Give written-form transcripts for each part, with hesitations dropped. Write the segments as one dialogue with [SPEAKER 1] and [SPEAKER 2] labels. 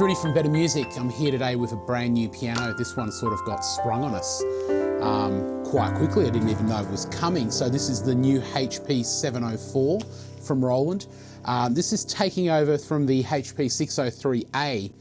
[SPEAKER 1] Rudy from Better Music. I'm here today with a brand new piano. This one sort of got sprung on us quite quickly. I didn't even know it was coming. So this is the new HP-704 from Roland. This is taking over from the HP-603A,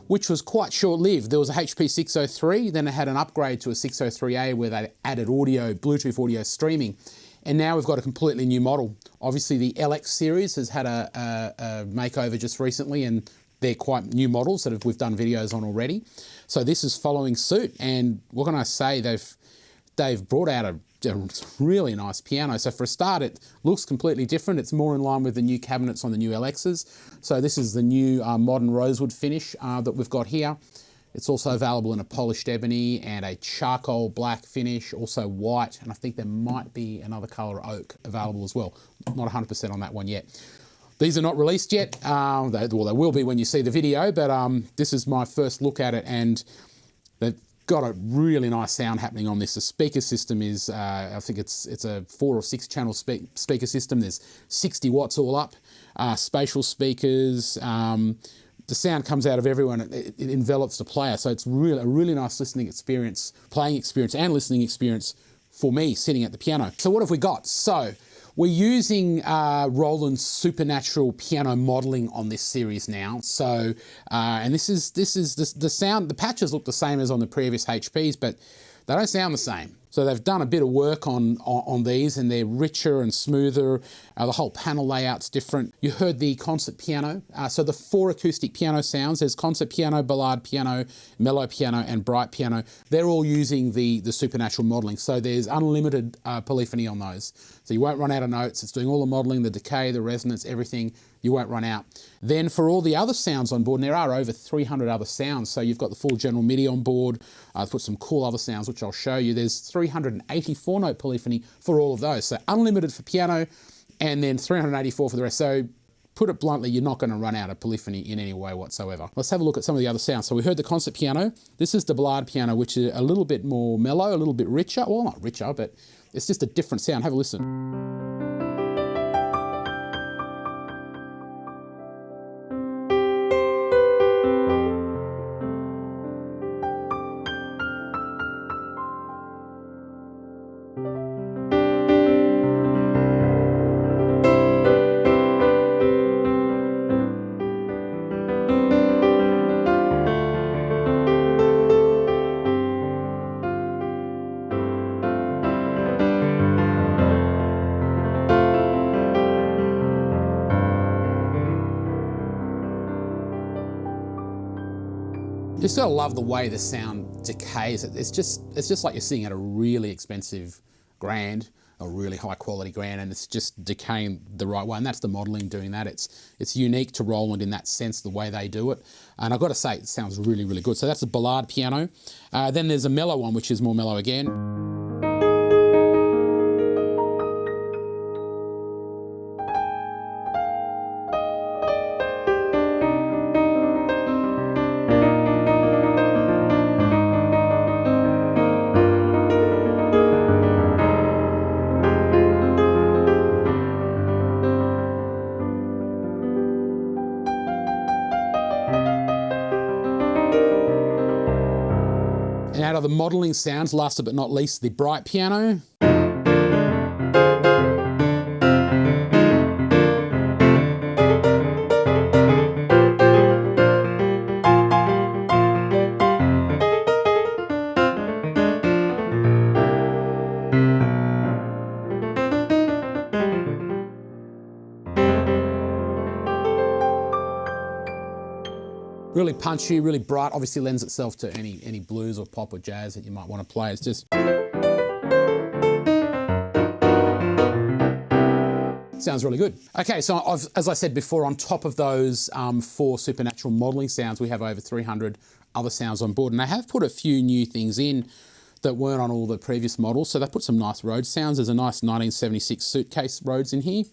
[SPEAKER 1] which was quite short-lived. There was a HP-603, then it had an upgrade to a 603A where they added audio, Bluetooth audio streaming. And now we've got a completely new model. Obviously the LX series has had a makeover just recently, and they're quite new models that we've done videos on already. So this is following suit, and what can I say? They've brought out a really nice piano. So for a start, it looks completely different. It's more in line with the new cabinets on the new LXs. So this is the new modern rosewood finish that we've got here. It's also available in a polished ebony and a charcoal black finish, also white, and I think there might be another colour oak available as well. Not 100% on that one yet. These are not released yet. Well, they will be when you see the video, but this is my first look at it, and they've got a really nice sound happening on this. The speaker system is, I think it's a 4 or 6 channel speaker system. There's 60 watts all up, spatial speakers. The sound comes out of everyone. It envelops the player. So it's a really nice listening experience, playing experience and listening experience for me sitting at the piano. So what have we got? So we're using Roland's supernatural piano modeling on this series now. So, and this is the sound. The patches look the same as on the previous HPs, but they don't sound the same. So they've done a bit of work on these, and they're richer and smoother. The whole panel layout's different. You heard the concert piano. So the 4 acoustic piano sounds, there's concert piano, ballad piano, mellow piano, and bright piano. They're all using the supernatural modeling. So there's unlimited polyphony on those. So you won't run out of notes. It's doing all the modeling, the decay, the resonance, everything. You won't run out. Then for all the other sounds on board, and there are over 300 other sounds, so you've got the full general MIDI on board. I've put some cool other sounds, which I'll show you. There's 384 note polyphony for all of those. So unlimited for piano, and then 384 for the rest. So put it bluntly, you're not going to run out of polyphony in any way whatsoever. Let's have a look at some of the other sounds. So we heard the concert piano. This is the ballad piano, which is a little bit more mellow, a little bit richer. Well, not richer, but it's just a different sound. Have a listen. You just gotta love the way the sound decays. It's just like you're sitting at a really expensive grand, a really high quality grand, and it's just decaying the right way. And that's the modeling doing that. It's unique to Roland in that sense, the way they do it. And I've got to say, it sounds really, really good. So that's the ballad piano. Then there's a mellow one, which is more mellow again. And out of the modeling sounds, last but not least, the bright piano. Really punchy, really bright, obviously lends itself to any blues or pop or jazz that you might want to play. It's just sounds really good. Okay, so as I said before, on top of those 4 supernatural modeling sounds, we have over 300 other sounds on board, and they have put a few new things in that weren't on all the previous models. So they put some nice Rhodes sounds. There's a nice 1976 suitcase Rhodes in here.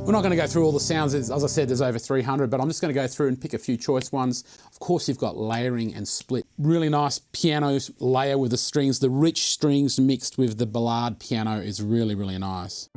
[SPEAKER 1] We're not going to go through all the sounds, as I said, there's over 300, but I'm just going to go through and pick a few choice ones. Of course, you've got layering and split. Really nice piano layer with the strings. The rich strings mixed with the ballad piano is really, really nice.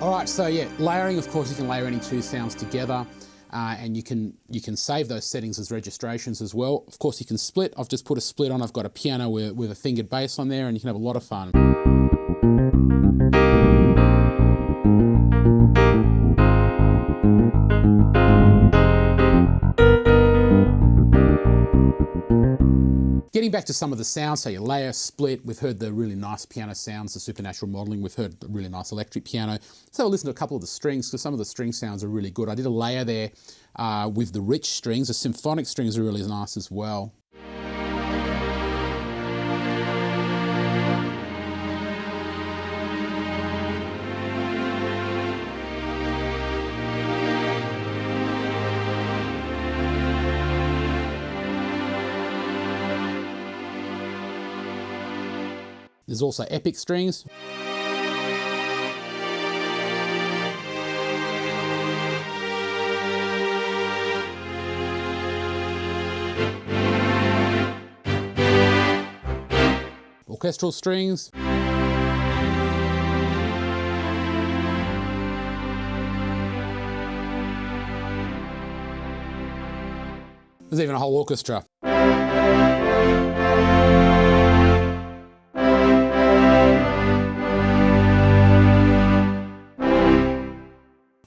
[SPEAKER 1] All right, so yeah, layering, of course, you can layer any two sounds together and you can save those settings as registrations as well. Of course, you can split. I've just put a split on. I've got a piano with a fingered bass on there and you can have a lot of fun. Getting back to some of the sounds, so you layer, split, we've heard the really nice piano sounds, the supernatural modelling, we've heard the really nice electric piano. So I'll listen to a couple of the strings because some of the string sounds are really good. I did a layer there with the rich strings. The symphonic strings are really nice as well. There's also epic strings. Orchestral strings. There's even a whole orchestra.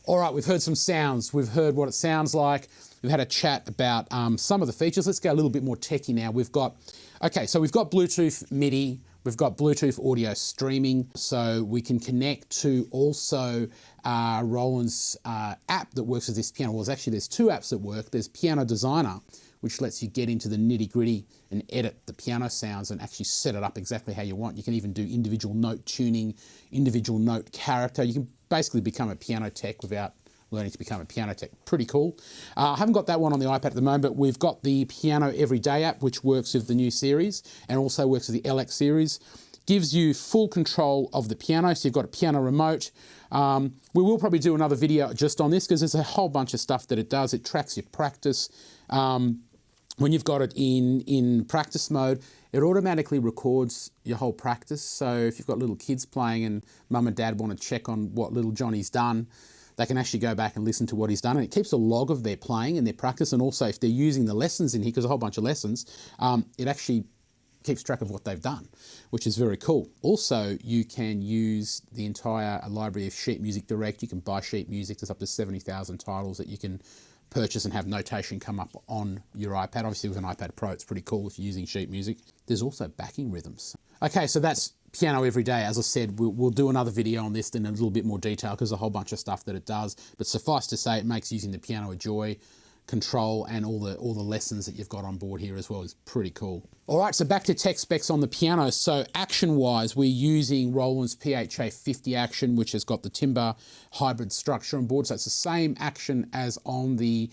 [SPEAKER 1] All right, we've heard some sounds. We've heard what it sounds like. We've had a chat about some of the features. Let's go a little bit more techie now. We've got Bluetooth MIDI. We've got Bluetooth audio streaming. So we can connect to also Roland's app that works with this piano. Well, there's two apps that work. There's Piano Designer, which lets you get into the nitty gritty and edit the piano sounds and actually set it up exactly how you want. You can even do individual note tuning, individual note character. You can basically become a piano tech without learning to become a piano tech. Pretty cool. I haven't got that one on the iPad at the moment, but we've got the Piano Everyday app, which works with the new series and also works with the LX series. Gives you full control of the piano, so you've got a piano remote. We will probably do another video just on this because there's a whole bunch of stuff that it does. It tracks your practice. When you've got it in practice mode, it automatically records your whole practice. So if you've got little kids playing and mum and dad want to check on what little Johnny's done, they can actually go back and listen to what he's done. And it keeps a log of their playing and their practice. And also if they're using the lessons in here, because a whole bunch of lessons, it actually keeps track of what they've done, which is very cool. Also, you can use the entire library of sheet music direct. You can buy sheet music. There's up to 70,000 titles that you can purchase and have notation come up on your iPad. Obviously with an iPad Pro, it's pretty cool if you're using sheet music. There's also backing rhythms. Okay, so that's Piano Everyday. As I said, we'll do another video on this in a little bit more detail because there's a whole bunch of stuff that it does. But suffice to say, it makes using the piano a joy. Control and all the lessons that you've got on board here as well is pretty cool. All right, so back to tech specs on the piano. So action-wise, we're using Roland's PHA-50 action, which has got the timber hybrid structure on board. So it's the same action as on the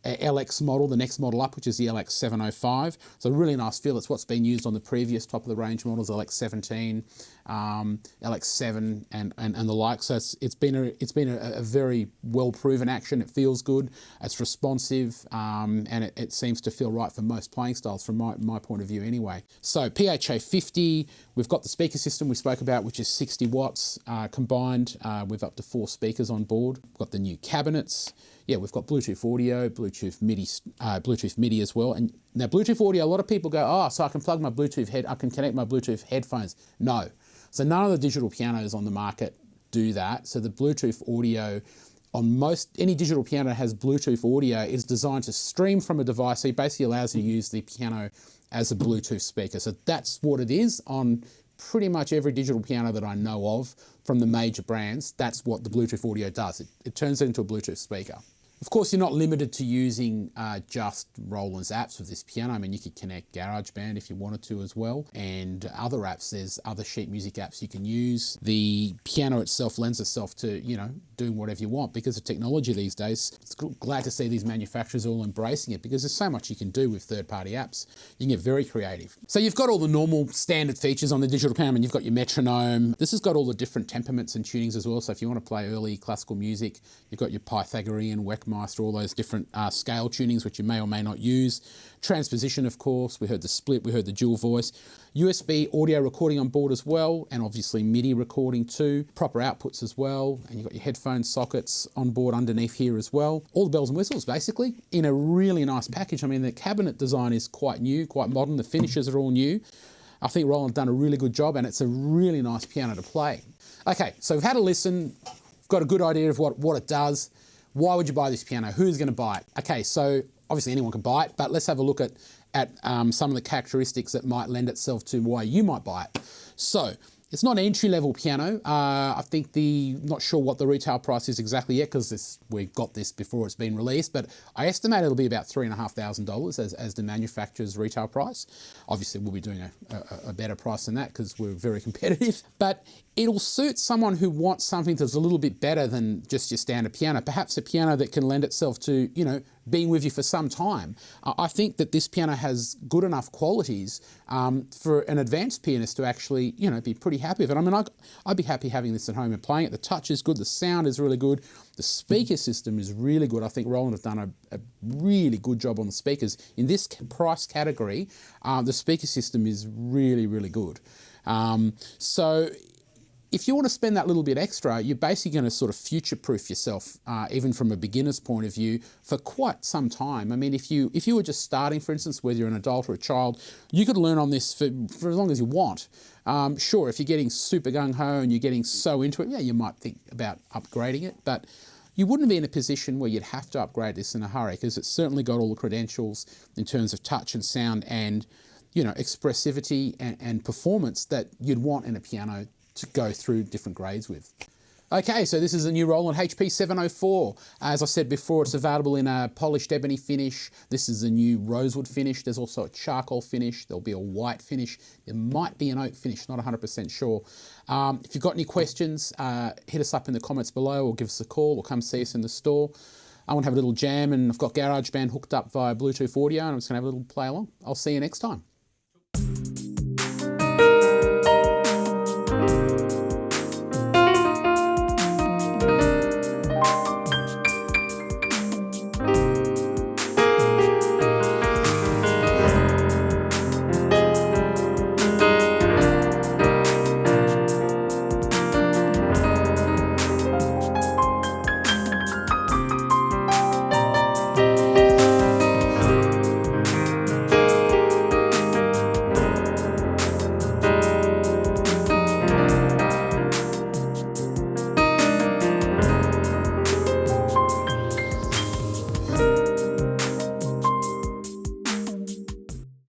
[SPEAKER 1] LX model, the next model up, which is the LX-705. So really nice feel. It's what's been used on the previous top of the range models, LX-17, LX-7 and the like. So it's been a very well proven action. It feels good. It's responsive and it seems to feel right for most playing styles from my point of view anyway. So PHA-50, we've got the speaker system we spoke about, which is 60 watts combined with up to 4 speakers on board. We've got the new cabinets. Yeah, we've got Bluetooth audio, Bluetooth MIDI as well. And now Bluetooth audio, a lot of people go, oh, so I can plug my I can connect my Bluetooth headphones. No. So none of the digital pianos on the market do that. So the Bluetooth audio on any digital piano that has Bluetooth audio is designed to stream from a device. So it basically allows you to use the piano as a Bluetooth speaker. So that's what it is on pretty much every digital piano that I know of from the major brands, that's what the Bluetooth audio does. It turns it into a Bluetooth speaker. Of course, you're not limited to using just Roland's apps with this piano. I mean, you could connect GarageBand if you wanted to as well, and other apps. There's other sheet music apps you can use. The piano itself lends itself to, you know, doing whatever you want because of technology these days. It's glad to see these manufacturers all embracing it because there's so much you can do with third-party apps. You can get very creative. So you've got all the normal standard features on the digital piano. I mean, you've got your metronome. This has got all the different temperaments and tunings as well. So if you want to play early classical music, you've got your Pythagorean, Weckmeister, all those different scale tunings which you may or may not use. Transposition, of course. We heard the split, we heard the dual voice. USB audio recording on board as well, and obviously MIDI recording too. Proper outputs as well, and you've got your headphone sockets on board underneath here as well. All the bells and whistles basically in a really nice package. I mean, the cabinet design is quite new, quite modern. The finishes are all new. I think Roland done a really good job, and it's a really nice piano to play. Okay, so we've had a listen, we've got a good idea of what it does. Why would you buy this piano? Who's going to buy it? Okay, so obviously anyone can buy it, but let's have a look at some of the characteristics that might lend itself to why you might buy it. So it's not an entry-level piano. I think not sure what the retail price is exactly yet because we've got this before it's been released, but I estimate it'll be about $3,500 as the manufacturer's retail price. Obviously, we'll be doing a better price than that because we're very competitive, but it'll suit someone who wants something that's a little bit better than just your standard piano, perhaps a piano that can lend itself to, you know, being with you for some time. I think that this piano has good enough qualities for an advanced pianist to actually, you know, be pretty happy with it. I mean, I'd be happy having this at home and playing it. The touch is good, the sound is really good, the speaker system is really good. I think Roland have done a really good job on the speakers. In this price category, the speaker system is really, really good. So if you want to spend that little bit extra, you're basically going to sort of future-proof yourself, even from a beginner's point of view, for quite some time. I mean, if you were just starting, for instance, whether you're an adult or a child, you could learn on this for as long as you want. Sure, if you're getting super gung-ho and you're getting so into it, yeah, you might think about upgrading it, but you wouldn't be in a position where you'd have to upgrade this in a hurry because it's certainly got all the credentials in terms of touch and sound and, you know, expressivity and performance that you'd want in a piano to go through different grades with. Okay, so this is a new Roland HP-704. As I said before, it's available in a polished ebony finish. This is a new rosewood finish. There's also a charcoal finish. There'll be a white finish. There might be an oak finish, not 100% sure. If you've got any questions, hit us up in the comments below or give us a call or come see us in the store. I want to have a little jam and I've got GarageBand hooked up via Bluetooth audio and I'm just going to have a little play along. I'll see you next time.